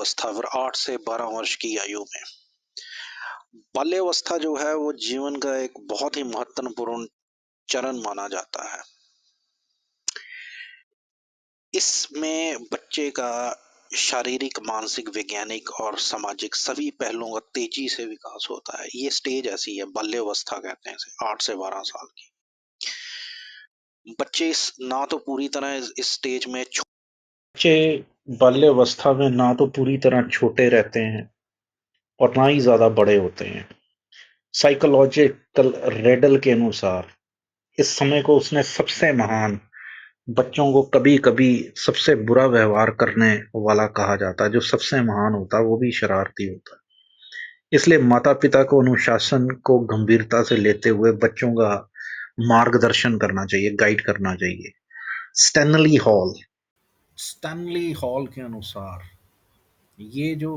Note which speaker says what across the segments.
Speaker 1: अवस्था फिर 8 से 12 वर्ष की आयु में। बाल्यावस्था जो है वो जीवन का एक बहुत ही महत्वपूर्ण चरण माना जाता है। इसमें बच्चे का शारीरिक, मानसिक, वैज्ञानिक और सामाजिक सभी पहलुओं का तेजी से विकास होता है। ये स्टेज ऐसी है, बाल्यावस्था कहते हैं इसे, 8 से 12 साल की। बच्चे इस ना तो पूरी तरह इस स्टेज में बच्चे बाल्यावस्था में ना तो पूरी तरह छोटे रहते हैं और ना ही ज्यादा बड़े होते हैं। साइकोलॉजिकल रेडल के अनुसार इस समय को उसने सबसे महान, बच्चों को कभी-कभी सबसे बुरा व्यवहार करने वाला कहा जाता है। जो सबसे महान होता है वो भी शरारती होता है। इसलिए माता-पिता को अनुशासन को गंभीरता से लेते हुए बच्चों का मार्गदर्शन करना चाहिए, गाइड करना चाहिए। स्टैनली हॉल के अनुसार ये जो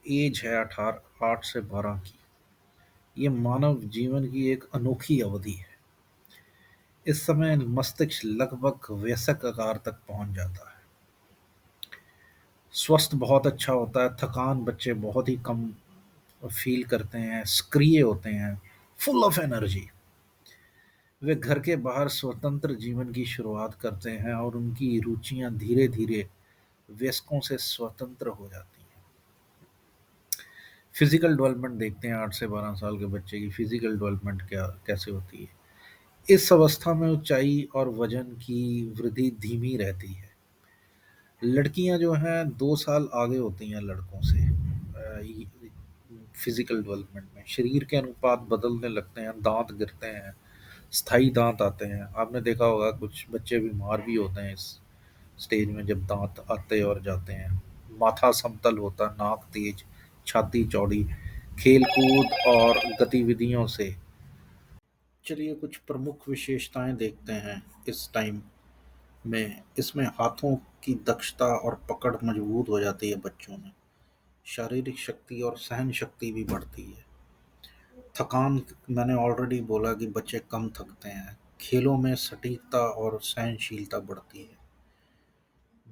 Speaker 1: एज है 8 से 12 की, ये मानव जीवन की एक अनोखी अवधि है। इस समय मस्तिष्क लगभग वयस्क आकार तक पहुंच जाता है। स्वस्थ बहुत अच्छा होता है, थकान बच्चे बहुत ही कम फील करते हैं, सक्रिय होते हैं, फुल ऑफ एनर्जी। वे घर के बाहर स्वतंत्र जीवन की शुरुआत करते हैं और उनकी रुचियां धीरे धीरे वयस्कों से स्वतंत्र हो जाती हैं। फिजिकल डेवलपमेंट देखते हैं 8 से 12 साल के बच्चे की फिजिकल डेवलपमेंट क्या कैसे होती है। इस अवस्था में ऊंचाई और वजन की वृद्धि धीमी रहती है। लड़कियां जो हैं 2 साल आगे होती हैं लड़कों से। फिजिकल डेवलपमेंट में शरीर के अनुपात बदलने लगते हैं, दांत गिरते हैं, स्थायी दांत आते हैं। आपने देखा होगा कुछ बच्चे बीमार भी होते हैं इस स्टेज में जब दांत आते और जाते हैं। माथा समतल होता, नाक तेज, छाती चौड़ी। खेल कूद और गतिविधियों से चलिए कुछ प्रमुख विशेषताएं देखते हैं इस टाइम में। इसमें हाथों की दक्षता और पकड़ मजबूत हो जाती है बच्चों में। शारीरिक शक्ति और सहन शक्ति भी बढ़ती है। थकान, मैंने ऑलरेडी बोला कि बच्चे कम थकते हैं। खेलों में सटीकता और सहनशीलता बढ़ती है।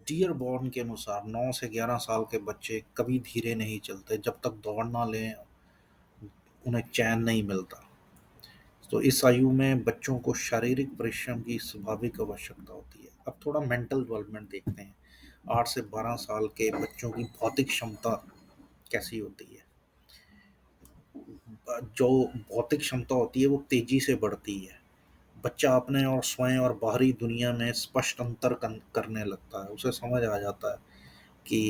Speaker 1: डियरबॉर्न के अनुसार 9 से 11 साल के बच्चे कभी धीरे नहीं चलते, जब तक दौड़ ना लें उन्हें चैन नहीं मिलता। तो इस आयु में बच्चों को शारीरिक परिश्रम की स्वाभाविक आवश्यकता होती है। अब थोड़ा मेंटल डेवलपमेंट देखते हैं। 8 से 12 साल के बच्चों की भौतिक क्षमता कैसी होती है। जो भौतिक क्षमता होती है वो तेजी से बढ़ती है। बच्चा अपने और स्वयं और बाहरी दुनिया में स्पष्ट अंतर करने लगता है। उसे समझ आ जाता है कि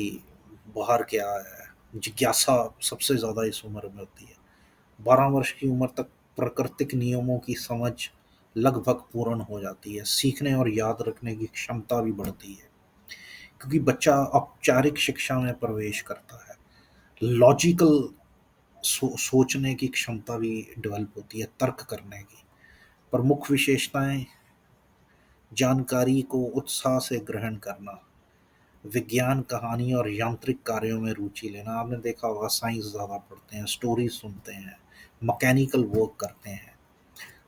Speaker 1: बाहर क्या है। जिज्ञासा सबसे ज़्यादा इस उम्र में होती है। 12 वर्ष की उम्र तक प्राकृतिक नियमों की समझ लगभग पूर्ण हो जाती है। सीखने और याद रखने की क्षमता भी बढ़ती है, क्योंकि बच्चा औपचारिक शिक्षा में प्रवेश करता है। लॉजिकल सोचने की क्षमता भी डेवलप होती है, तर्क करने की। प्रमुख विशेषताएं: जानकारी को उत्साह से ग्रहण करना, विज्ञान, कहानी और यांत्रिक कार्यों में रुचि लेना। आपने देखा होगा साइंस ज़्यादा पढ़ते हैं, स्टोरी सुनते हैं, मैकेनिकल वर्क करते हैं।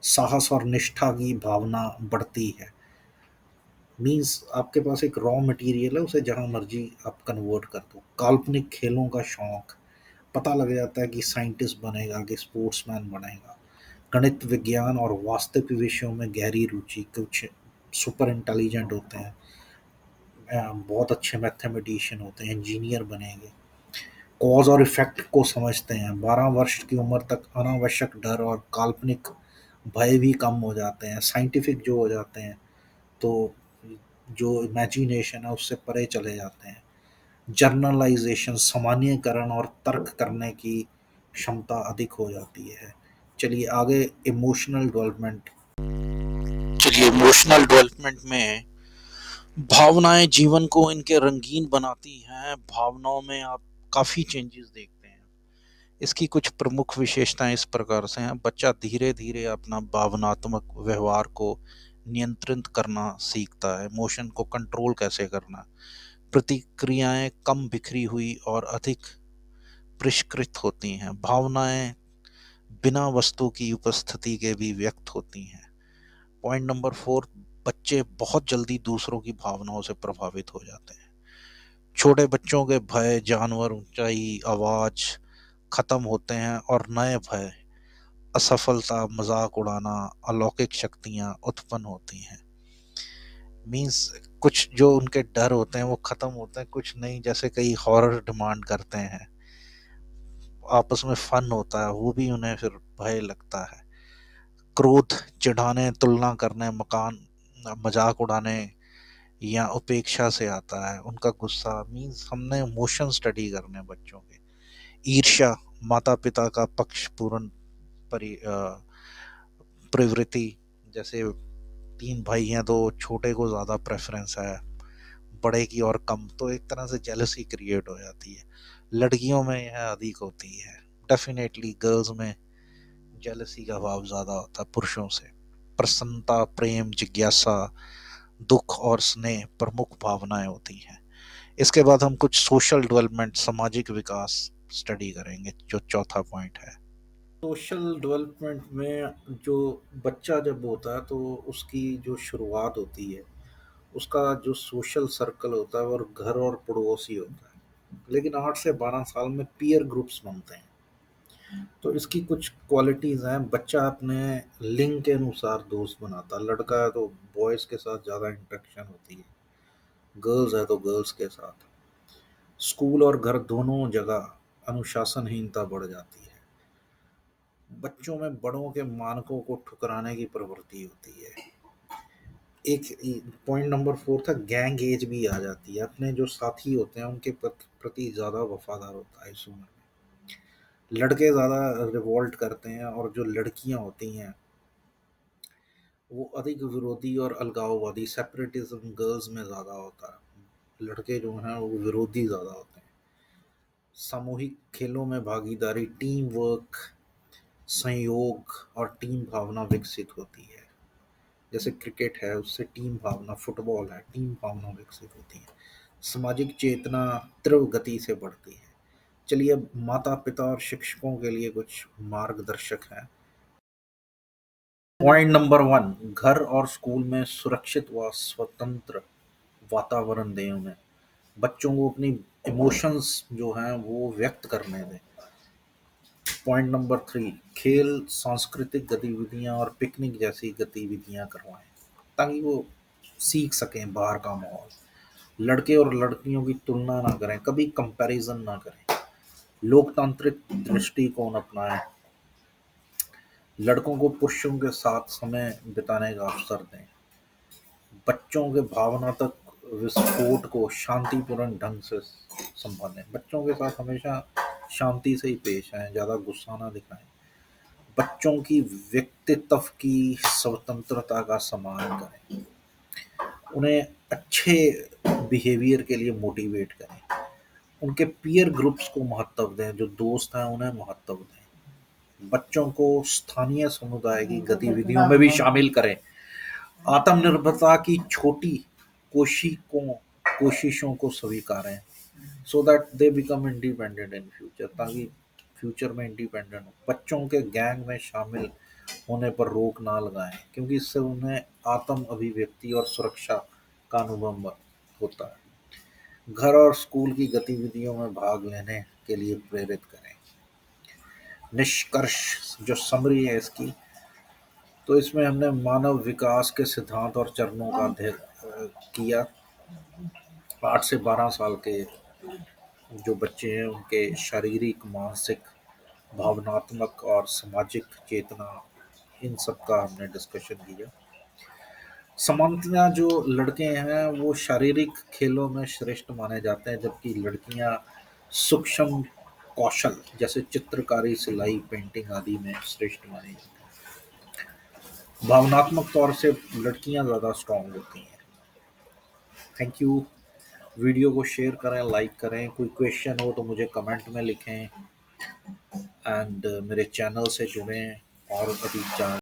Speaker 1: साहस और निष्ठा की भावना बढ़ती है। मीन्स आपके पास एक रॉ मटेरियल है, उसे जहाँ मर्जी आप कन्वर्ट कर दो। काल्पनिक खेलों का शौक, पता लग जाता है कि साइंटिस्ट बनेगा कि स्पोर्ट्समैन बनेगा। गणित, विज्ञान और वास्तविक विषयों में गहरी रुचि। कुछ सुपर इंटेलिजेंट होते हैं, बहुत अच्छे मैथमेटिशियन होते हैं, इंजीनियर बनेंगे। कॉज और इफेक्ट को समझते हैं। 12 वर्ष की उम्र तक अनावश्यक डर और काल्पनिक भय भी कम हो जाते हैं। साइंटिफिक जो हो जाते हैं, तो जो इमेजिनेशन है उससे परे चले जाते हैं। जर्नलाइजेशन, सामान्यकरण और तर्क करने की क्षमता अधिक हो जाती है। चलिए आगे इमोशनल डेवलपमेंट। चलिए इमोशनल डेवलपमेंट में भावनाएं जीवन को इनके रंगीन बनाती हैं। भावनाओं में आप काफ़ी चेंजेस देखते हैं। इसकी कुछ प्रमुख विशेषताएं इस प्रकार से हैं। बच्चा धीरे धीरे अपना भावनात्मक व्यवहार को नियंत्रित करना सीखता है। इमोशन को कंट्रोल कैसे करना। प्रतिक्रियाएं कम बिखरी हुई और अधिक परिष्कृत होती हैं। भावनाएं बिना वस्तु की उपस्थिति के भी व्यक्त होती हैं। पॉइंट नंबर 4, बच्चे बहुत जल्दी दूसरों की भावनाओं से प्रभावित हो जाते हैं। छोटे बच्चों के भय, जानवर, ऊंचाई, आवाज खत्म होते हैं और नए भय, असफलता, मजाक उड़ाना, अलौकिक शक्तियां उत्पन्न होती हैं। मीन्स कुछ जो उनके डर होते हैं वो खत्म होते हैं, कुछ नहीं। जैसे कई हॉरर डिमांड करते हैं, आपस में फन होता है, वो भी उन्हें फिर भय लगता है। क्रोध चिढ़ाने, तुलना करने, मजाक उड़ाने या उपेक्षा से आता है। उनका गुस्सा मीन्स हमने इमोशन स्टडी करने बच्चों के। ईर्ष्या, माता पिता का पक्ष पूर्ण प्रवृत्ति, जैसे 3 भाई हैं तो छोटे को ज़्यादा प्रेफरेंस है, बड़े की और कम, तो एक तरह से जेलसी क्रिएट हो जाती है। लड़कियों में यह अधिक होती है। डेफिनेटली गर्ल्स में जेलसी का भाव ज़्यादा होता है पुरुषों से। प्रसन्नता, प्रेम, जिज्ञासा, दुख और स्नेह प्रमुख भावनाएं होती हैं। इसके बाद हम कुछ सोशल डेवलपमेंट, सामाजिक विकास स्टडी करेंगे, जो चौथा पॉइंट है। सोशल डेवलपमेंट में जो बच्चा जब होता है तो उसकी जो शुरुआत होती है, उसका जो सोशल सर्कल होता है और घर और पड़ोसी होता है। लेकिन 8 से 12 साल में पीयर ग्रुप्स बनते हैं। तो इसकी कुछ क्वालिटीज हैं। बच्चा अपने लिंग के अनुसार दोस्त बनाता है। लड़का है तो बॉयज के साथ ज़्यादा इंटरेक्शन होती है, गर्ल्स है तो गर्ल्स के साथ। स्कूल और घर दोनों जगह अनुशासनहीनता बढ़ जाती है। बच्चों में बड़ों के मानकों को ठुकराने की प्रवृत्ति होती है। एक पॉइंट नंबर 4 था, गैंग एज भी आ जाती है। अपने जो साथी होते हैं उनके प्रति ज़्यादा वफादार होता है इस उम्र में। लड़के ज़्यादा रिवोल्ट करते हैं और जो लड़कियां होती हैं वो अधिक विरोधी और अलगाववादी, सेपरेटिज्म गर्ल्स में ज़्यादा होता है। लड़के जो हैं वो विरोधी ज़्यादा होते हैं। सामूहिक खेलों में भागीदारी, टीम वर्क, संयोग और टीम भावना विकसित होती है। जैसे क्रिकेट है उससे टीम भावना, फुटबॉल है टीम भावना विकसित होती है। सामाजिक चेतना तीव्र गति से बढ़ती है। चलिए अब माता पिता और शिक्षकों के लिए कुछ मार्गदर्शक हैं। पॉइंट नंबर 1, घर और स्कूल में सुरक्षित व स्वतंत्र वातावरण दें उन्हें। बच्चों को अपनी इमोशंस जो हैं वो व्यक्त करने दें। पॉइंट नंबर 3, खेल, सांस्कृतिक गतिविधियां और पिकनिक जैसी गतिविधियां करवाएं ताकि वो सीख सकें बाहर का माहौल। लड़के और लड़कियों की तुलना ना करें, कभी कंपैरिजन ना करें। लोकतांत्रिक दृष्टिकोण अपनाएं। लड़कों को पुरुषों के साथ समय बिताने का अवसर दें। बच्चों के भावनात्मक विस्फोट को शांतिपूर्ण ढंग से संभालें। बच्चों के साथ हमेशा शांति से ही पेश आएं, ज़्यादा गुस्सा ना दिखाएं। बच्चों की व्यक्तित्व की स्वतंत्रता का सम्मान करें। उन्हें अच्छे बिहेवियर के लिए मोटिवेट करें। उनके पीयर ग्रुप्स को महत्व दें, जो दोस्त हैं उन्हें महत्व दें। बच्चों को स्थानीय समुदाय की गतिविधियों में भी शामिल करें। आत्मनिर्भरता की छोटी कोशिशों कोशिशों को स्वीकारें, so that they become independent in future, ताकि फ्यूचर में इंडिपेंडेंट हो। बच्चों के गैंग में शामिल होने पर रोक ना लगाएं, क्योंकि इससे उन्हें आत्म अभिव्यक्ति और सुरक्षा का अनुभव होता है। घर और स्कूल की गतिविधियों में भाग लेने के लिए प्रेरित करें। निष्कर्ष जो समरी है इसकी, तो इसमें हमने मानव विकास के सिद्धांत और चरणों का अध्ययन किया। 8 से 12 साल के जो बच्चे हैं उनके शारीरिक, मानसिक, भावनात्मक और सामाजिक चेतना, इन सब का हमने डिस्कशन किया। सामान्यतः जो लड़के हैं वो शारीरिक खेलों में श्रेष्ठ माने जाते हैं, जबकि लड़कियां सूक्ष्म कौशल जैसे चित्रकारी, सिलाई, पेंटिंग आदि में श्रेष्ठ मानी जाती हैं। भावनात्मक तौर से लड़कियां ज़्यादा स्ट्रांग होती हैं। Thank you. वीडियो को शेयर करें, लाइक करें। कोई क्वेश्चन हो तो मुझे कमेंट में लिखें एंड मेरे चैनल से जुड़ें और अधिक जान